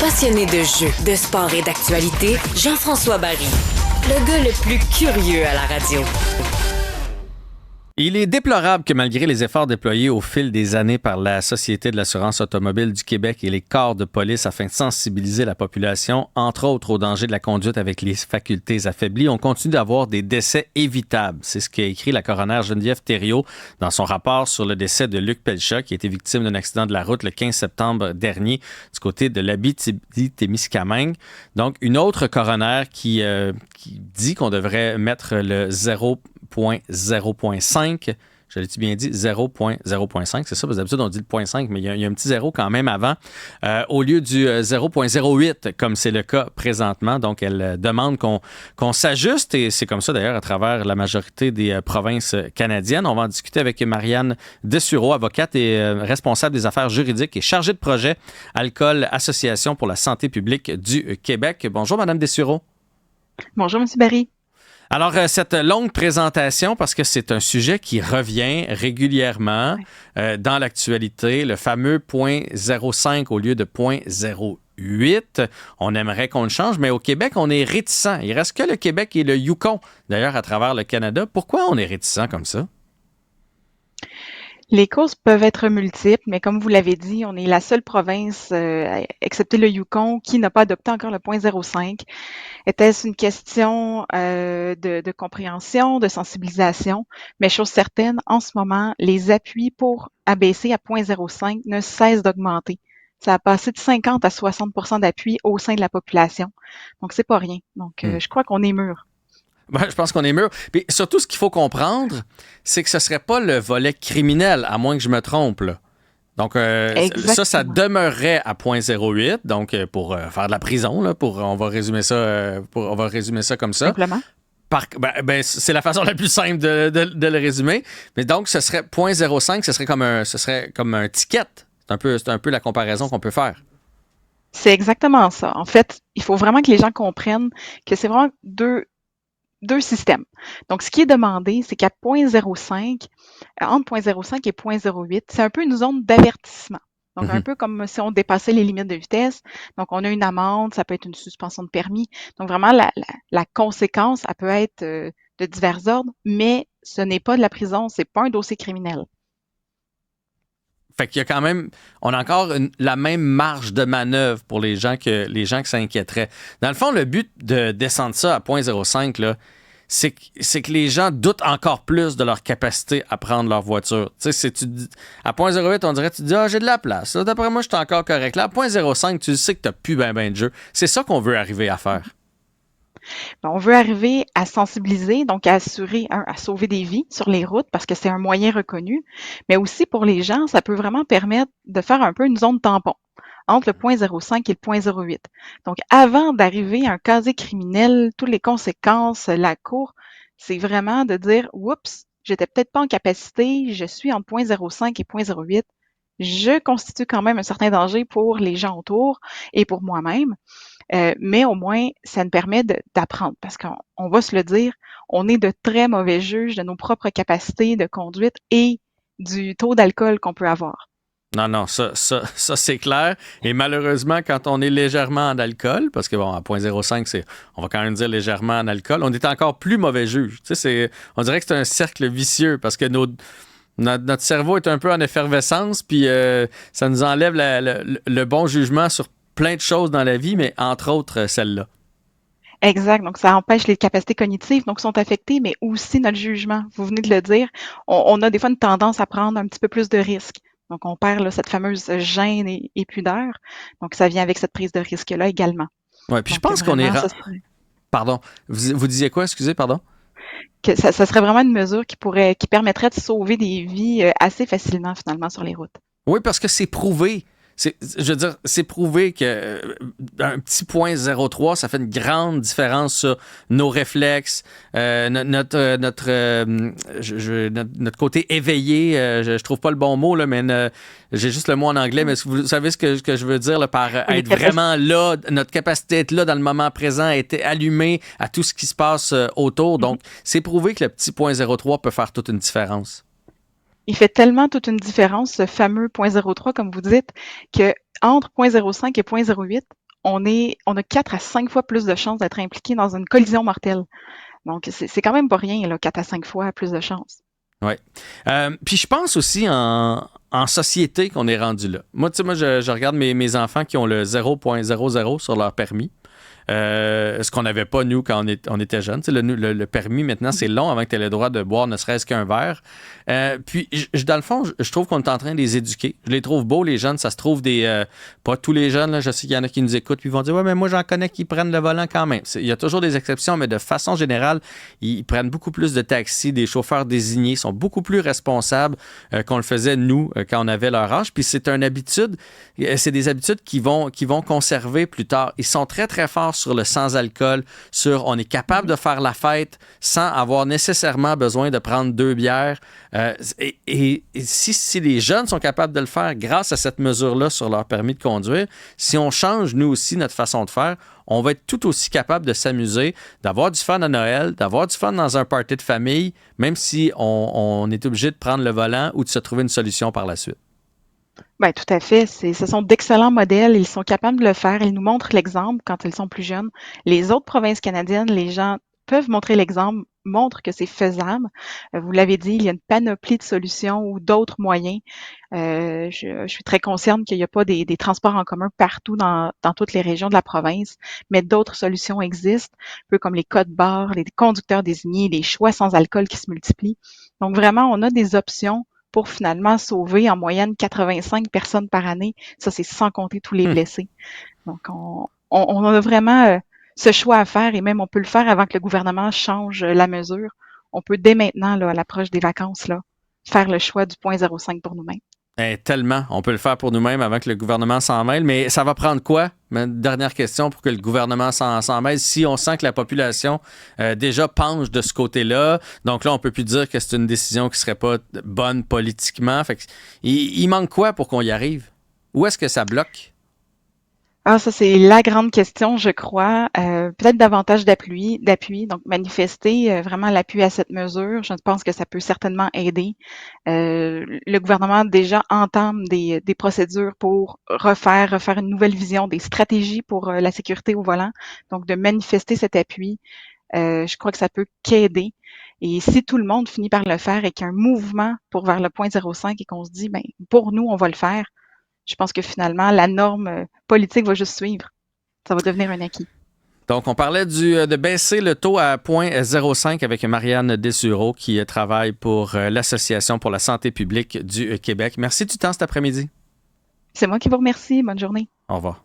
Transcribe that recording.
Passionné de jeux, de sport et d'actualité, Jean-François Barry. Le gars le plus curieux à la radio. Il est déplorable que malgré les efforts déployés au fil des années par la Société de l'assurance automobile du Québec et les corps de police afin de sensibiliser la population, entre autres au danger de la conduite avec les facultés affaiblies, on continue d'avoir des décès évitables. C'est ce qu'a écrit la coroner Geneviève Thériault dans son rapport sur le décès de Luc Pelcha, qui a été victime d'un accident de la route le 15 septembre dernier du côté de l'Abitibi-Témiscamingue. Donc, une autre coroner qui dit qu'on devrait mettre le 0.5. Je l'ai-tu bien dit? 0.0.5, c'est ça, parce que d'habitude, on dit le 0.5, mais il y a un petit zéro quand même avant, au lieu du 0.08, comme c'est le cas présentement. Donc, elle demande qu'on s'ajuste, et c'est comme ça d'ailleurs à travers la majorité des provinces canadiennes. On va en discuter avec Marianne Dessureau, avocate et responsable des affaires juridiques et chargée de projet Alcool Association pour la santé publique du Québec. Bonjour, Madame Dessureau. Bonjour, M. Barry. Alors, cette longue présentation, parce que c'est un sujet qui revient régulièrement dans l'actualité, le fameux 0.05 au lieu de 0.08. On aimerait qu'on le change, mais au Québec, on est réticent. Il reste que le Québec et le Yukon, d'ailleurs, à travers le Canada. Pourquoi on est réticent comme ça? Les causes peuvent être multiples, mais comme vous l'avez dit, on est la seule province, excepté le Yukon, qui n'a pas adopté encore le 0.05. Était-ce une question de compréhension, de sensibilisation? Mais chose certaine, en ce moment, les appuis pour abaisser à 0.05 ne cessent d'augmenter. Ça a passé de 50 à 60% d'appui au sein de la population. Donc, c'est pas rien. Donc, je crois qu'on est mûr. Ben, je pense qu'on est mûr. Puis surtout, ce qu'il faut comprendre, c'est que ce ne serait pas le volet criminel, à moins que je me trompe, là. Donc, ça demeurerait à 0.08, donc pour faire de la prison, là, on va résumer ça comme ça. Simplement. C'est la façon la plus simple de le résumer. Mais donc, ce serait 0.05, ce serait comme un ticket. C'est un peu la comparaison qu'on peut faire. C'est exactement ça. En fait, il faut vraiment que les gens comprennent que c'est vraiment deux systèmes. Donc, ce qui est demandé, c'est qu'à 0.05, entre 0.05 et 0.08, c'est un peu une zone d'avertissement. Donc, un peu comme si on dépassait les limites de vitesse. Donc, on a une amende, ça peut être une suspension de permis. Donc, vraiment, la conséquence, elle peut être de divers ordres, mais ce n'est pas de la prison, c'est pas un dossier criminel. Fait qu'il y a quand même, on a encore la même marge de manœuvre pour les gens qui s'inquiéteraient. Dans le fond, le but de descendre ça à 0.05, là, c'est que les gens doutent encore plus de leur capacité à prendre leur voiture. Tu sais, à 0.08, on dirait, tu te dis, j'ai de la place. Là, d'après moi, je suis encore correct. Là, à 0.05, tu sais que tu n'as plus ben de jeu. C'est ça qu'on veut arriver à faire. On veut arriver à sensibiliser, donc à assurer, à sauver des vies sur les routes parce que c'est un moyen reconnu, mais aussi pour les gens, ça peut vraiment permettre de faire un peu une zone tampon entre le 0.05 et le 0.08. Donc, avant d'arriver à un casier criminel, toutes les conséquences, la cour, c'est vraiment de dire, oups, j'étais peut-être pas en capacité, je suis entre 0.05 et 0.08, je constitue quand même un certain danger pour les gens autour et pour moi-même. Mais au moins, ça nous permet d'apprendre parce qu'on va se le dire, on est de très mauvais juges de nos propres capacités de conduite et du taux d'alcool qu'on peut avoir. Non, ça c'est clair. Et malheureusement, quand on est légèrement en alcool, parce que bon, à 0.05, on va quand même dire légèrement en alcool, on est encore plus mauvais juge. Tu sais, on dirait que c'est un cercle vicieux parce que notre cerveau est un peu en effervescence, puis ça nous enlève le bon jugement sur plein de choses dans la vie, mais entre autres celle-là. Exact. Donc, ça empêche les capacités cognitives, donc sont affectées, mais aussi notre jugement. Vous venez de le dire. On a des fois une tendance à prendre un petit peu plus de risques. Donc, on perd là, cette fameuse gêne et pudeur. Donc, ça vient avec cette prise de risque-là également. Oui, puis je pense qu'on est... Pardon. Vous disiez quoi? Excusez, pardon? Que ça serait vraiment une mesure qui permettrait de sauver des vies assez facilement, finalement, sur les routes. Oui, parce que c'est prouvé. C'est prouvé que un petit 0.03, ça fait une grande différence sur nos réflexes, notre côté éveillé. Je trouve pas le bon mot, là, mais j'ai juste le mot en anglais, mais vous savez ce que je veux dire là, par être vraiment là, notre capacité d'être là dans le moment présent, être allumé à tout ce qui se passe autour. Donc, c'est prouvé que le petit 0.03 peut faire toute une différence. Il fait tellement toute une différence, ce fameux 0.03, comme vous dites, que entre 0.05 et 0.08, on a 4 à 5 fois plus de chances d'être impliqué dans une collision mortelle. Donc, c'est quand même pas rien, là, 4 à 5 fois plus de chances. Oui. Puis je pense aussi en société qu'on est rendu là. Moi, tu sais, je regarde mes enfants qui ont le 0.00 sur leur permis. Ce qu'on n'avait pas, nous, quand on était jeunes. Tu sais, le permis, maintenant, c'est long avant que tu aies le droit de boire ne serait-ce qu'un verre. Puis, dans le fond, je trouve qu'on est en train de les éduquer. Je les trouve beaux, les jeunes. Ça se trouve pas tous les jeunes, là, je sais qu'il y en a qui nous écoutent, puis ils vont dire « Ouais, mais moi, j'en connais qui prennent le volant quand même. » Il y a toujours des exceptions, mais de façon générale, ils prennent beaucoup plus de taxis. Des chauffeurs désignés sont beaucoup plus responsables qu'on le faisait, nous, quand on avait leur âge. Puis, c'est des habitudes qui vont conserver plus tard. Ils sont très, très forts sur le sans-alcool, sur on est capable de faire la fête sans avoir nécessairement besoin de prendre 2 bières. Et si les jeunes sont capables de le faire grâce à cette mesure-là sur leur permis de conduire, si on change, nous aussi, notre façon de faire, on va être tout aussi capable de s'amuser, d'avoir du fun à Noël, d'avoir du fun dans un party de famille, même si on est obligé de prendre le volant ou de se trouver une solution par la suite. Ben, tout à fait. Ce sont d'excellents modèles. Ils sont capables de le faire. Ils nous montrent l'exemple quand ils sont plus jeunes. Les autres provinces canadiennes, les gens peuvent montrer l'exemple, montrent que c'est faisable. Vous l'avez dit, il y a une panoplie de solutions ou d'autres moyens. Je suis très consciente qu'il n'y a pas des transports en commun partout dans toutes les régions de la province, mais d'autres solutions existent, un peu comme les codes-barres, les conducteurs désignés, les choix sans alcool qui se multiplient. Donc vraiment, on a des options pour finalement sauver en moyenne 85 personnes par année. Ça, c'est sans compter tous les blessés. Donc, on a vraiment ce choix à faire et même on peut le faire avant que le gouvernement change la mesure. On peut dès maintenant, là, à l'approche des vacances, là, faire le choix du 0.05 pour nous-mêmes. Tellement. On peut le faire pour nous-mêmes avant que le gouvernement s'en mêle. Mais ça va prendre quoi? Ma dernière question pour que le gouvernement s'en mêle. Si on sent que la population déjà penche de ce côté-là, donc là, on peut plus dire que c'est une décision qui serait pas bonne politiquement. Fait que, il manque quoi pour qu'on y arrive? Où est-ce que ça bloque? Ah, ça, c'est la grande question, je crois. Peut-être davantage d'appui, donc manifester vraiment l'appui à cette mesure. Je pense que ça peut certainement aider. Le gouvernement déjà entame des procédures pour refaire une nouvelle vision, des stratégies pour la sécurité au volant. Donc, de manifester cet appui, je crois que ça peut qu'aider. Et si tout le monde finit par le faire et qu'il y a un mouvement pour vers le 0.05 et qu'on se dit, ben, pour nous, on va le faire, je pense que finalement, la norme politique va juste suivre. Ça va devenir un acquis. Donc, on parlait de baisser le taux à 0.05 avec Marianne Dessureau qui travaille pour l'Association pour la santé publique du Québec. Merci du temps cet après-midi. C'est moi qui vous remercie. Bonne journée. Au revoir.